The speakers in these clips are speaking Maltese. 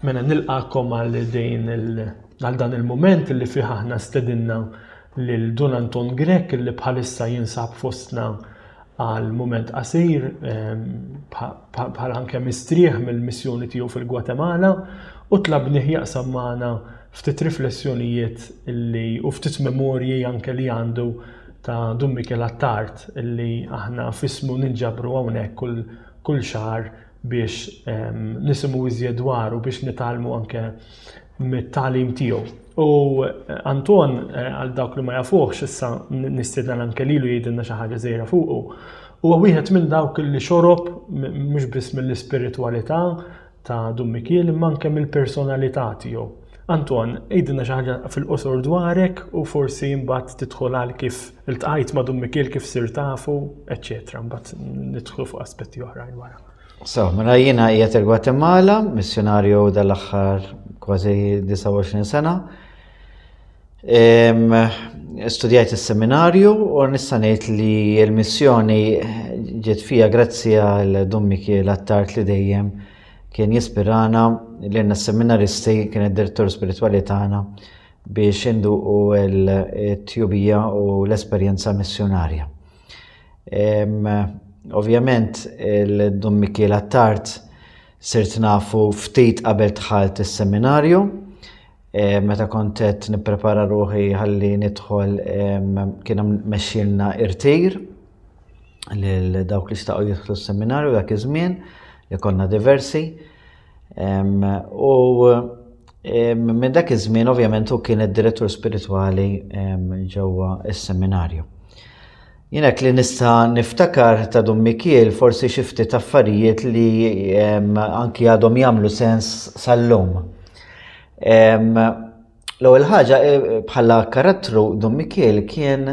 Mena nilqakom għal dan il-moment li fih aħna stedinna lil Don Anton Grek li bħalissa jinsab fostna għal moment qasir bħal anke mistrieħ mill-missjoni tiegħu fil-Gwatemala u tlabnih jaqsam magħna ftit riflessjonijiet u ftit memorji anke li għandu ta' Don Miquel Attard illi aħna fismu ninġabru hawnhekk kull xahar biex nisimgħu iżjed dwaru biex nitalmu anke mit-tagħlim tiegħu. U Anton għal dawk li ma jafuhx issa nistieden anke lilu jgħidilna xi ħaġa żgħira fuqu. Huwa wieħed minn dawk li xorob mhux biss mill-ispiritwalità ta' Don Miquel imma anke mill-personalità tiegħu. Anton, jgħidilna xi ħaġa fil-qosor dwarek u forsi mbagħad tidħol għal kif iltqajt ma' Don Miquel kif sir tafu, eċċetera. Mbagħad nidħlu fuq aspetti oħrajn wara. Mela jiena qiegħed il-Gwatemala, missjonarju dal-aħħar kważi 29 sena. Studjajt is-seminarju u nista' ngħid li l-missjoni ġiet fija grazzi għal Don Miquel Attard li dejjem kien jispirana lilna s-seminaristi kien id-direttur spiritwali tagħna biex induqu l-tjubija u l-esperjenza missjonarja. Ovvjament il-Don Miquel Attard sirt nafu ftit qabel dħalt is-seminarju. Meta kont qed nipprepara ruħi ħalli nidħol kien mexxielna irtir lil dawk li xtaqgħu jidħlu s-seminarju dak iż-żmien li konna diversi. U minn dak iż-żmien ovvjament hu kien id-direttur spiritwali ġewwa s-seminarju. Jiena li nista' niftakar ta' Don Miquel forsi xi ftit affarijiet li anki għadhom jagħmlu sens sal-lum. L-ewwel ħaġa bħala karattru Don Miquel kien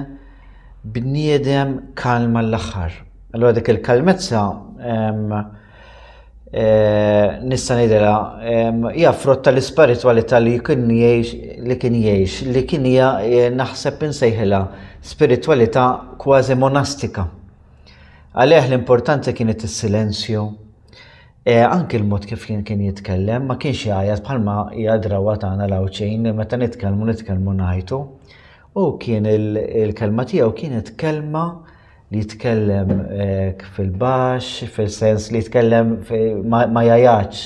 bniedem kalma l-aħħar. Allura dik il-kalmezza nista' ngħidilha hija frott tal-ispiritwalità li kien jgħix li kien hija naħseb insejħilha spiritwalità kważi monastika. Għalih l-importanti kienet is-silenzju. Anke l-mod kif kien jitkellem ma kienx jgħajjad bħalma hija drawa tagħna l-awċejn meta nitkellmu ngħidu. U kien il-kelma tiegħu kienet kelma li jitkellem fil-baxx, fil-sens li jitkellem ma jgħajjadx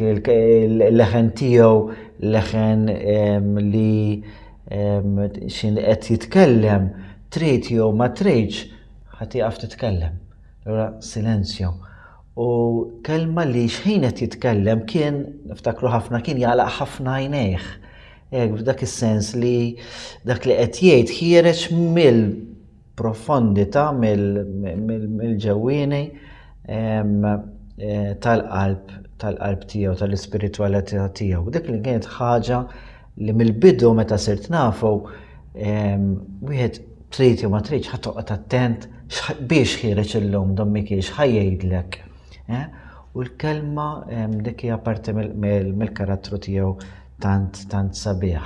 il-leħen tiegħu leħen li xin qed jitkellem trid jew ma tridx ħadd tieqaf titkellem. Allura silenzju. U kelma li x'ħin qed jitkellem kien niftakru ħafna kien jagħlaq ħafna għajnejh. F'dak is-sens li dak li qed jgħid ħiereġ mill-profondità mill-ġewwieni tal-qalb tiegħu tal-ispiritwalità tiegħu. Dik li kienet ħaġa li mill-bidu meta sirt nafu wieħed trid jew ma tridx ħadd toqgħod attent biex ħireġ illum Don Miquel x'ħajjgħidlek. U l-kelma dik hija parti mill-karattru tiegħu tant sabiħ.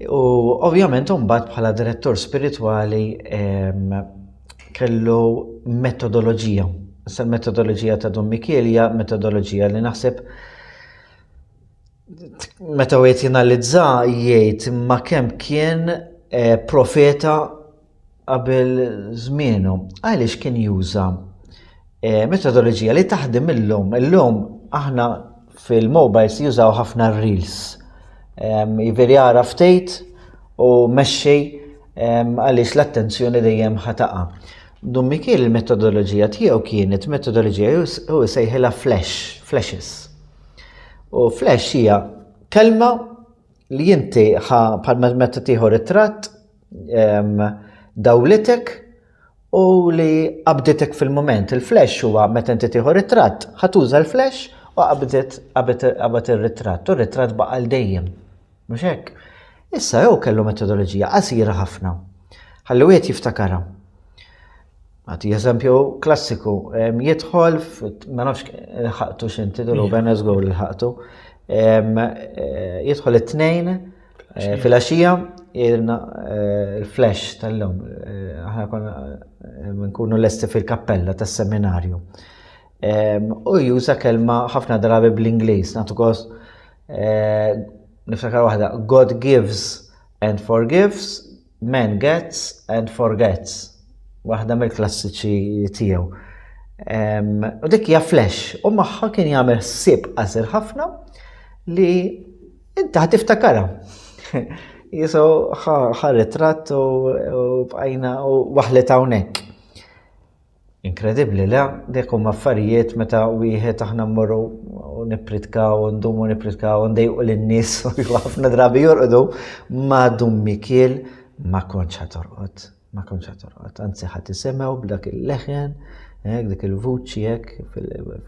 U ovvjament mbagħad bħala direttur spiritwali kellu metodoloġija. Issa l-metodoloġija ta' Don Miquel hija metodoloġija li naħseb meta wieħed jinalizza jgħid imma kemm kien profeta qabel żmienu. Għaliex kien juża metodoloġija li taħdem illum. Illum aħna fil-mobiles jużaw ħafna reels. Jiver jara ftit u mexxi għaliex l-attenzjoni dejjem ħataqa'. Don Miquel il-metodoloġija tiegħu kienet metodoloġija u jsejħilha flashes. U flash hija kelma li inti bħal meta tieħu ritratt dawletek u li qabdetek fil-moment. Il-flash huwa meta inti tieħu ritratt ħatuża l-flash u qabdet ir-ritratt. U r-ritratt baqa' l dejjem. Mhux hekk? Issa jew kellu metodoloġija qasira ħafna. Ħalli wieħed jiftakarha. Għati eżempju klassiku, jidħol, ma nafx ħaqtu xinti, dolu Benezgo li ħaqtu, jidħol it-tnejn fil-għaxija il-flash tal-lum. Aħna konna nkunu lesti fil-kappella tas-seminarju. U juża kelma ħafna drabi bl-Ingliż, nagħtu gost niftakar waħda, God gives and forgives, man gets and forgets. Waħda mill-klassiċi tiegħu. U dik hija flash, u magħha kien jagħmel ħsieb qasir ħafna li inti ħatiftakara. Jiso ħa ritratt u bqajna u waħlet hawnhekk. Inkredibbli, le, dik huma affarijiet meta wieħed aħna mmorru u nippritkaw u ndumu nippritkaw u ndejqu lin-nies u ħafna drabi jorqdu ma' Dummi Kiel ma kontx ħatorqod, ma kontx ħatorqod. Anzi ħadd isemgħu b'dak il-leħen, dik il-vuċi hekk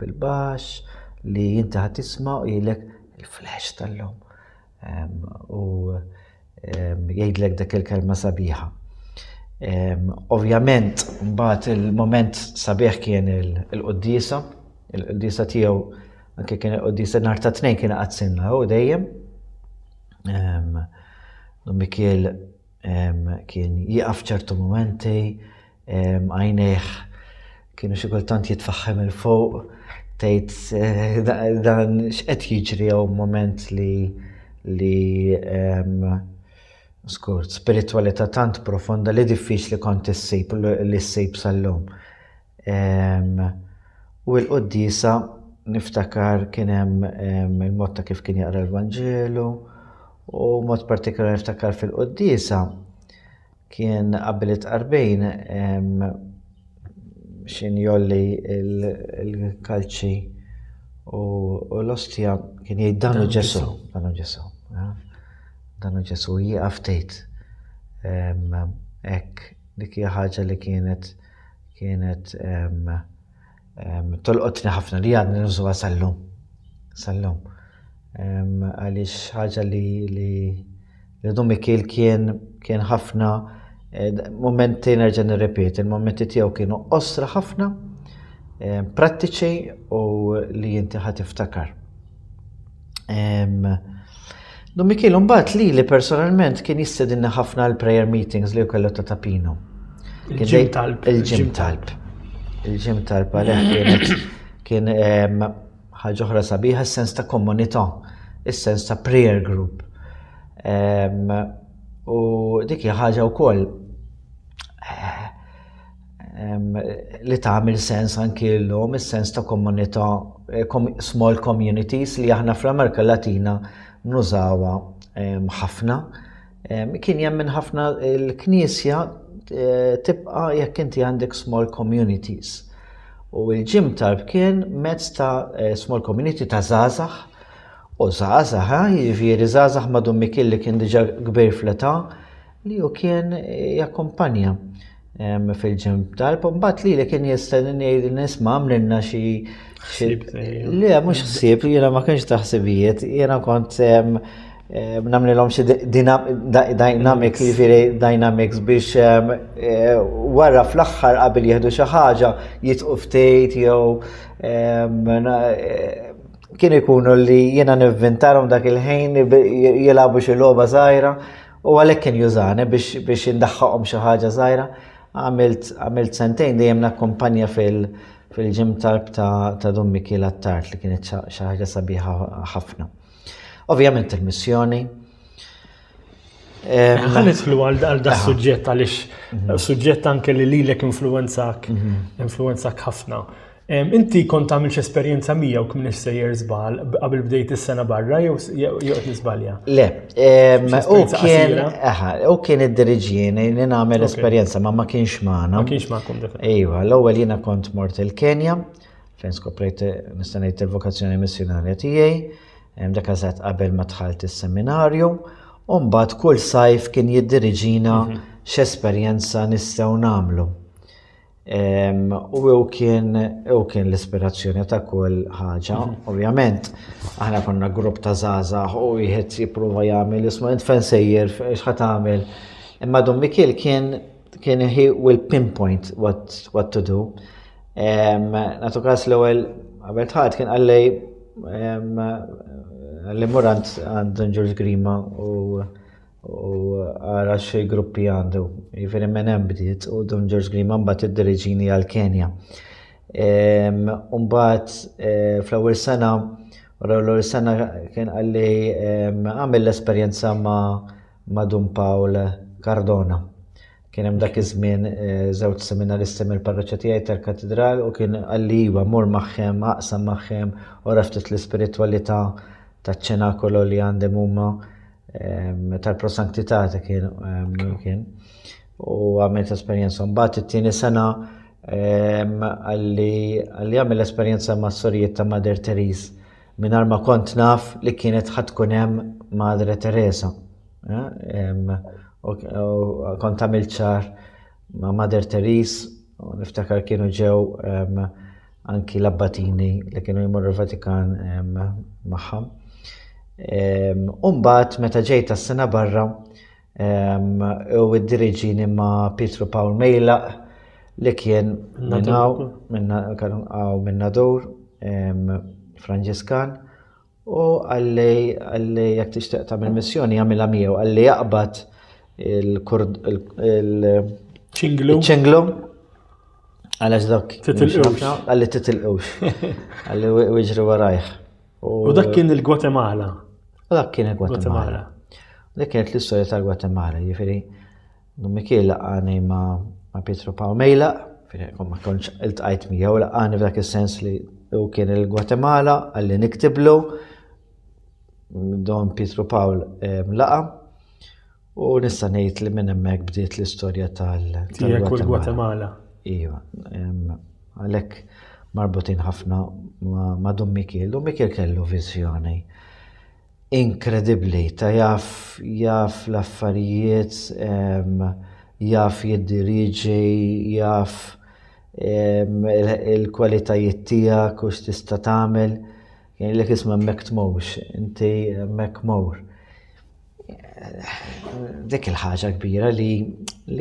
fil-baxx li inti ħadd tisma' u jgħidlek il-flash tal-lum. U jgħidlek dak il-kelma sabiħa. Ovvjament, mbagħad il-moment sabiħ kien il-qoddisa tiegħu, anke kien il-qoddisa nhar ta' tnejn kien qadsinna u dejjem. Dummi Kiel kien jieqaf ċertu momenti, għajnejh kienu xi kultant jitfaħħem il fuq, tgħid dan x'qed jiġri hawn moment li skurt, spiritualità tant profonda li diffiċli kont issib li ssib sal-lum. U l-qoddisa niftakar kien hemm il-mod ta' kif kien jaqra l-Vanġelu u mod partikolari niftakar fil-qoddisa kien qabel it-qarbejn xinjolli il-kalċi u l-ostja kien jgħid danu Ġesu. Dan Ġesu jieqaf tgħid. Hekk dik hija ħaġa li kienet tolqotni ħafna li għadni nużuha sal-lum. Għaliex ħaġa li Dummi Kiel kien ħafna momenti nerġa' nirrepeti, il-momenti tiegħu kienu osra ħafna, prattiċi u li inti ħatiftakar. Dummi Kiel mbagħad li personalment kien jistedinna ħafna l-prayer meetings li kellu ta' Tapino. Il-ġim talb. Il-ġim talb għalhekk kien ħaġa oħra sabiħa s-sens ta' komunità, is-sens ta' prayer group. U dik hija ħaġa wkoll li tagħmel sens anke llum, is-sens ta' komunità, small communities li aħna fl-Amerika Latina nużawha ħafna. Kien jemmen ħafna l-Knisja tibqa' jekk inti għandek small communities. U l-ġim talb kien mezz ta' small community ta' żgħażagħ u żgħażagħ, jiġifieri żgħażagħ ma' Dummi Kiel li kien diġà kbir fl-età li hu kien jakkumpanja fil-ġim talb. U mbagħad li kien jistedinni nisma' għamlilna xi le, mhux ħsieb, jiena ma kienx taħsibijiet, jiena kont nagħmlilhom xi dynamics dynamics biex wara fl-aħħar qabel jieħdu xi ħaġa jitqu ftit jew kienu jkunu li jiena nivvintarhom dak il-ħin jilagħbu xi logħba żgħira u għalhekk kien jużani biex indaħħaqhom xi ħaġa żgħira. Għamilt sentejn dejjem nakkumpanja fil-ġim talb ta' Dummi Kiel għat-tard li kienet xi ħaġa sabiħa ħafna. Ovvjament il-missjoni. Ħan nidħlu għal da' suġġett għaliex suġġett anke li lilek influenzak ħafna. Inti kont tagħmel esperjenza miegħu kien sejjer żball qabel bdejt is-sena barra jew qed nisbalja? Le, u kien id-diriġjien li nagħmel esperjenza ma kienx magħna. Ma kienx magħkom dak. Ejwa, l-ewwel jiena kont mort il-Kenja fejn skoprejt nista' ngħid il-vokazzjoni missjonarja tiegħi, dak eżatt qabel ma dħalt is-seminarju, u mbagħad kull sajf kien jiddiriġina x'esperjenza nistgħu nagħmlu. U kien l-ispirazzjoni ta' kull ħaġa. Ovvjament, aħna konna grupp ta' żgħażagħ u wieħed jipprova jagħmel isma' int fejn sejjer x'ħad tagħmel. Imma Dummi Kiel kien he will pinpoint what to do. Nagħtu każ l-ewwel qabel ħadd kien għallej murant għand George Grima u għara xej gruppi għandu. Jifieri minn hemm bdiet u Don George Grima mbagħad iddiriġini għal Kenja. Umbat fl-ewwel sena, l-ewwel sena kien għalli għamil l-esperjenza ma' Dun Paul Cardona. Kien hemm dak iż-żmien żewġ seminaristi mill-parroċċja tiegħi tal-katedral u kien għalli iva mur magħhom, aqsam magħhom u raftet l-ispiritwalità taċ-ċenakolo li għandhom huma tal-prosanktità kien. U għamilt esperjenza. Mbagħad it-tieni sena għalli għamil l-esperjenza ma' sorjiet ta' Mother Teresa mingħajr ma kont naf li kienet ħadkun hemm Madre Teresa. Kont għamil ċar ma' Mother Teresa u niftakar kienu ġew anki l-abbatini li kienu jmorru l-Vatikan magħhom. Mbagħad meta ġejt tas-sena barra u id-diriġini ma' Pietro Paul Mejlaq li kien minna dur Franġiskan u għalli jekk tixtieq tagħmel missjoni jagħmilha miegħu għalli jaqbad il-ċinglu għalax dak għalli titilqux għalli wiġri warajh. U dak kien il-Gwatemala. Dak kien il-Gwatemala. Dak kienet l-istorja tal-Gwatemala, jiġifieri Mikiel laqani ma' Pietro Paul Mejlaq, ma kontx iltqajt miegħu laqani f'dak is-sens li u kien il-Gwatemala għalli niktiblu Don Pietro Paul laqa u nista' ngħid li minn hemmhekk bdiet l-istorja tal-Gwatemala. Iva, għalhekk marbutin ħafna ma' Don Mikiel. Don Mikiel kellu viżjoni inkredibbli ta' jaf l-affarijiet, jaf jiddiriġi, jaf il-kwalitajiet tiegħek u x'tista' tagħmel. Kien lek isma' hemmhekk tmowx, inti hemmhekk mowr. Dik il-ħaġa kbira li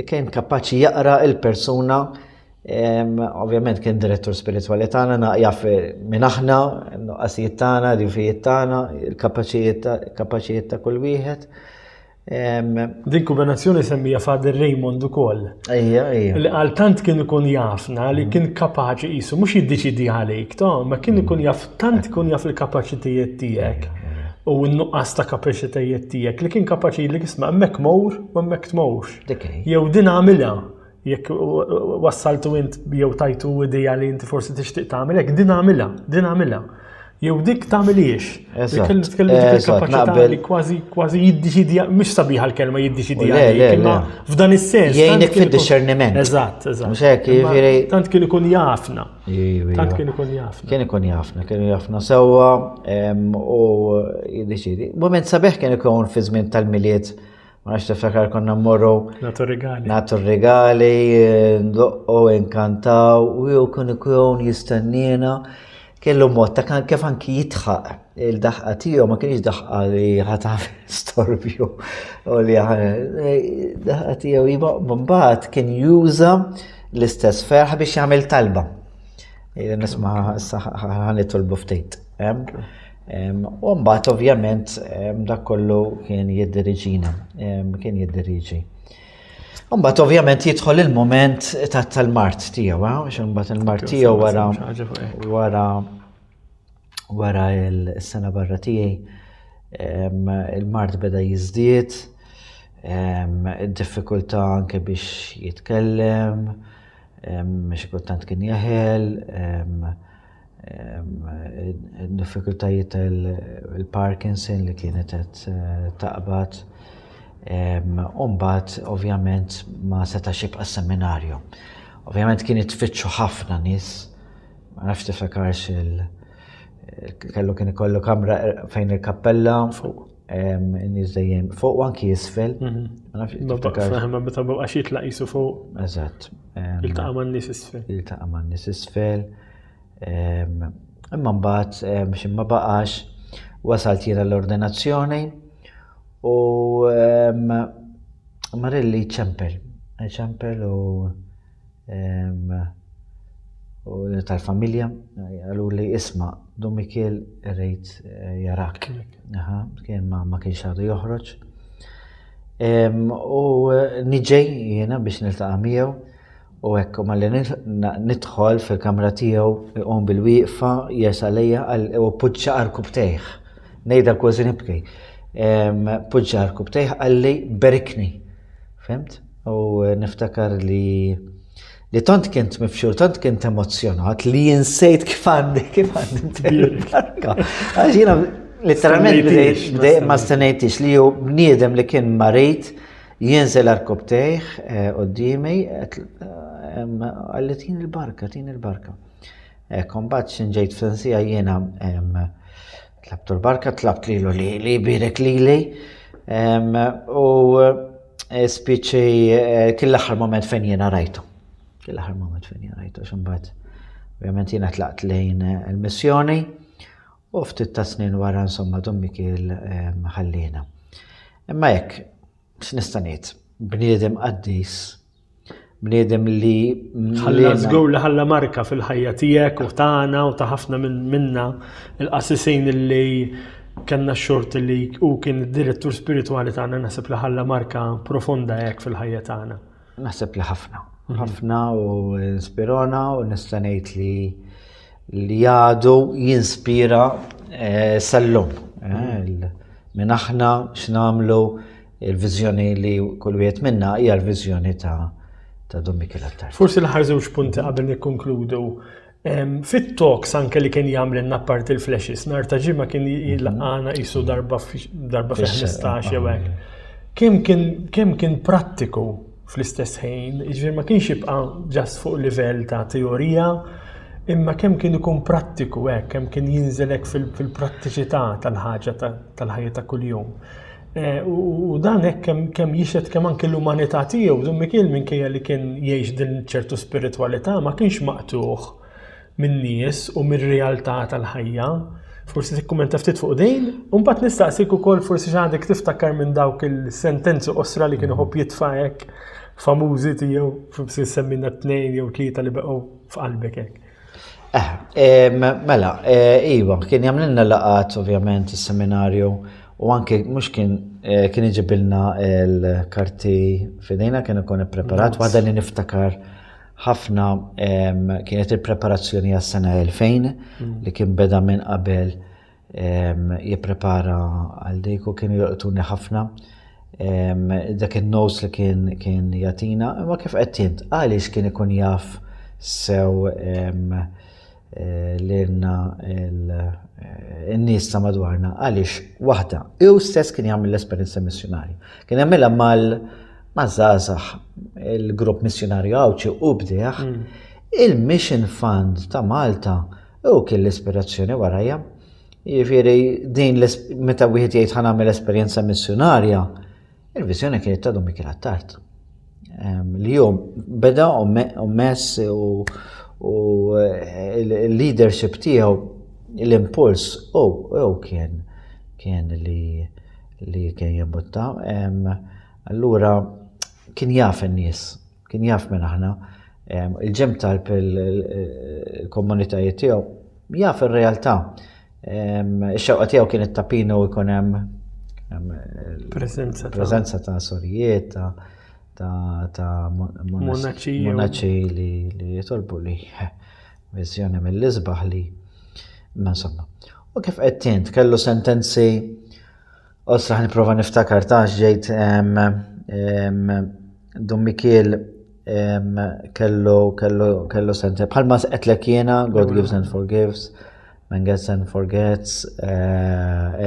kien kapaċi jaqra il-persuna. Ovvjament kien direttur spiritwali tagħna, jaf minn aħna, nuqqasijiet tagħna, rifijiet tagħna, il-kapaċijiet ta' kull wieħed. Din kombinazzjoni semmija Father Raymond ukoll. Ejja. Għal tant kien ikun jafna li kien kapaċi qisu mhux jiddeċidi għalik, ma kien ikun jaf tant ikun jaf il-kapaċitajiet tiegħek u n-nuqqas ta' kapaċitajiet tiegħek li kien kapaċi li isma' hemmhekk mowr u hemmhekk tmowx. Jew din għamilha. Jekk wassaltu int jew tajtu idea li inti forsi tixtieq tagħmel hekk, din għamilha. Jew dik tagħmiliex. Tkellem dik il-kapaċità li kważi jiddeċidi mhux sabiħa l-kelma jiddeċidi għalik, imma f'dan is-sens. Jgħinek fid-discerniment. Eżatt. Mhux hekk jiġifieri. Tant kien ikun jafna. Kien ikun jafna sewwa u jiddeċidi. Mument sabiħ kien ikun fi żmien tal-miliet. Ma nafx tiftakar konna mmorru nagħtu regali, ndoqqu, inkantaw, u kun ikun jistennina. Kellu mod ta' kif anki jitħaq il-daħqa tiegħu ma kienx daħqa li ħatagħmel storbju u li daħqa tiegħu iba mbagħad kien juża l-istess ferħ biex jagħmel talba. Nisma' ħanitolbu ftit. U mbagħad ovvjament dak kollu kien jiddiriġina, kien jiddiriġi. U mbagħad ovvjament jidħol il-mument tal-mart tiegħu, għax imbagħad il-mart tiegħu wara l-sena barra tiegħi il-mart beda jiżdied, id-diffikultà anke biex jitkellem, xi kultant kien jaħel, diffikultajiet il-Parkinson li kienet qed taqbad. Mbagħad ovvjament ma setax jibqa' seminarju. Ovvjament kien tfittxu ħafna nies, ma nafx tiftakarx kien ikollu kamra fejn il-kappella fuq in-nies dejjem fuq u anki jisfel. Ma nafx tiftakarx. Meta baqgħax jitlaq qisu fuq. Eżatt. Iltaqa' man-nies isfel. Iltaqa' man-nies isfel. Imma mbagħad biex ma baqax wasalt jiena l-ordinazzjoni u marilli ċempel u tal-familja għalu li isma' Don Mikiel rejt jarak. Kien ma kienx għadu joħroġ. U niġej jiena biex niltaqa' miegħu U hekk ma li nidħol fil-kamra tiegħu iqom bil-wieqfa jesalejja u puġġa arkub tejħ. Ngħidha kważi nibki. Puġġa arkub tejħ għalli berikni. Fimt? U niftakar li tant kient mifxur, tant kient emozjonat li jinsejt kif għandi il-barka. Għaxina literalment ma stenejtix li ju bniedem li kien marit jinżel arkub tejħ qoddimi għalli tin il-barka. Kombat xinġejt f'sensija jiena tlabtu l-barka, tlabt lilu li birek li u spiċi kill aħħar moment fejn jiena rajtu. Xumbat, ovvjament jiena tlaqt lejn il-missjoni u ftit ta' snin wara insomma dommi kiel ħallina. Imma hekk, x'nista' ngħid, bniedem qaddis, bniedem li ħalla żgur li ħalla marka fil-ħajja tiegħek u tagħna u ta' ħafna minna il-qasisejn li kellna x-xort li u kien id-direttur spiritwali tagħna naħseb li ħalla marka profonda hekk fil-ħajja tagħna. Naħseb li ħafna u inspirona u nista' ngħid li għadu jinspira sal-lum. Minn aħna x'nagħmlu il-viżjoni li kull wieħed minna hija l-viżjoni ta' Don Michele Attard. Forsi l-aħħar żewġ punti qabel nikkonkludu. Fit-talks anke li kien jagħmlilna apart il-flashes, nhar ta' ġimgħa kien jilqana qisu darba fi 15 jew hekk. Kemm kien prattiku fl-istess ħin, jiġifieri ma kienx jibqa' ġast fuq livell ta' teorija, imma kemm kien ikun prattiku hekk, kemm kien jinżel hekk fil-prattiċità tal-ħaġa tal-ħajja ta' kuljum. U dan hekk kemm jixed kemm anke l-umanità tiegħu, Don Michele minkejja li kien jgħix din ċertu spiritwalità ma kienx maqtuħ min-nies u mir-realtà tal-ħajja. Forsi tikkumenta ftit fuq dejn, u mbagħad nistaqsik ukoll forsi xi għandek tiftakar minn dawk il-sentenzi qosra li kienu ħobb jitfa' hekk famużi tiegħu, forsi semmina 2 jew 3 li beqgħu f'qalbek hekk. Mela, iva, kien jagħmlilna laqgħat ovvjament is-seminarju u anke mhux kien iġibilna l-karti f'idejna kien ikun ippreparat waħda li niftakar ħafna kienet il-preparazzjoni għas-sena 2000 li kien beda minn qabel jipprepara għal dik u kienu jolqtuni ħafna dak in-notes li kien jagħtina, imma kif qed int għaliex kien ikun jaf sew lilna n-nies ta' madwarna għaliex waħda jew stess kien jagħmel l-esperjenza missjonarja. Kien jagħmilha maż-żgħażagħ il-grupp missjonarju Awċi u bdieħ il-Mission Fund ta' Malta u kien l-ispirazzjoni warajja. Jiġifieri din meta wieħed jgħid ħa nagħmel esperjenza missjonarja, il-viżjoni kienet ta' Don Michele Attard. Li jum beda u mess u il-leadership tiegħu l-impuls kien li kien jimbutta. Allura kien jaf in-nies, kien jaf minn aħna. Il-ġem talb il-komunitajiet tiegħu jaf ir-realtà. Ix-xewqa tiegħu kienet tapina u jkun hemm preżenza ta' sorijiet ta' monaċi li jitolbu li viżjoni mill-isbaħ li ma insomma. U kif qed int kellu sentenzi osra nipprova niftakar ta' ġejt Don Michele kellu sentenza bħalma qedlek jiena God gives and forgives. Man gets and forgets,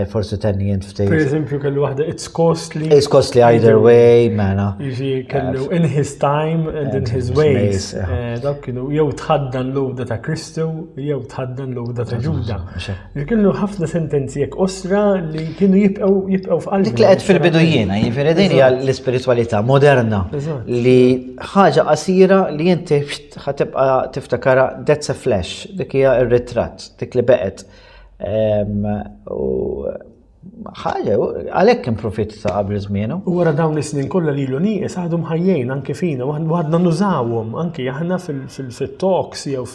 forsi tenni jint ftejt. Per eżempju, kellu waħda, it's costly. It's costly either way, mena. Jiġi kellu in his time and in his ways. Dak kienu jew tħaddan l-għoda ta' Kristu, jew tħaddan l-għoda ta' Ġuda. Kellu ħafna sentenzi jekk osra li kienu jibqgħu f'qalbi. Dik li qed fil-bidu jiena, jiġifieri din hija l-ispiritwalità moderna li ħaġa qasira li inti ħatibqa' tiftakara that's a flash, dik hija r-ritratt, dik li beqet. Ħaġa, għalhekk kien profitti ta' qabel żmienu. U wara dawn is-snin kollha lilu nieqes għadhom ħajjejn anke fina u għadna nużawhom anke aħna fil-talks jew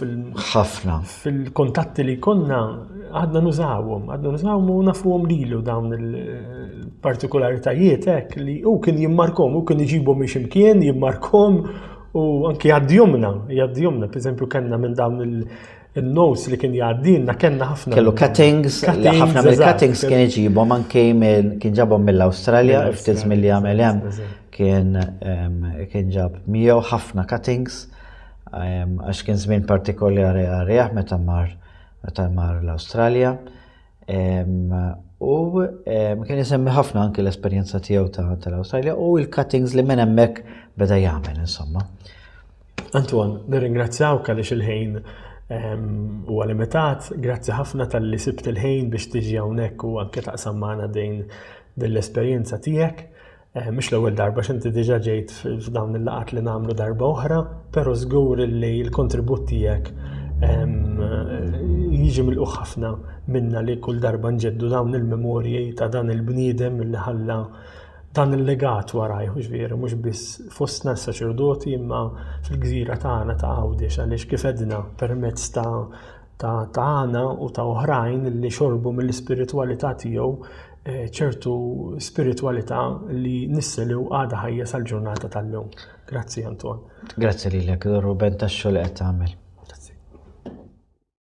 ħafna fil-kontatti li konna għadna nużawhom u nafuhom lilu dawn il-partikolaritajiet hekk li u kien jimmarkhom u kien iġibhom biex imkien jimmarkhom u anki jgħaddihomna, per eżempju kellna minn dawn il-notes li kien jgħaddilna kellna ħafna. Kellu cuttings, ħafna mill-cuttings kien iġibhom anke kien ġabhom mill-Awstralja, ftit milli għamel hemm kien ġab miegħu ħafna cuttings għax kien żmien partikolari għarih meta mar l-Awstralja. U kien jisemmi ħafna anke l-esperjenza tiegħu tal-Awstralja u l-cuttings li minn hemmhekk beda jagħmel insomma. Antoine, nirringrazzjawk għaliex il-ħin huwa limitat, grazzi ħafna tal-li sibt il-ħin biex tiġi hawnhekk u anke taqsam magħna din l-esperjenza tiegħek. Mhux l-ewwel darba x'inti diġà ġejt f'dawn il-laqgħat li nagħmlu darba oħra, però żgur li l-kontribut tiegħek jiġi milquh ħafna minna li kull darba nġeddu dawn il-memorji ta' dan il-bniedem li ħalla dan il-legat warajh, mhux biss fostna s-saċerdoti imma fil-gżira tagħna ta' Għawdex għaliex kif edna permezz ta' għana u ta' oħrajn li xorbu mill-ispiritwalità tiegħu ċertu spiritwalità li nisselu għada ħajja sal-ġurnata tal-lum. Grazzi Antoine. Grazzi lilek, Ruben, tax-xogħol qed tagħmel.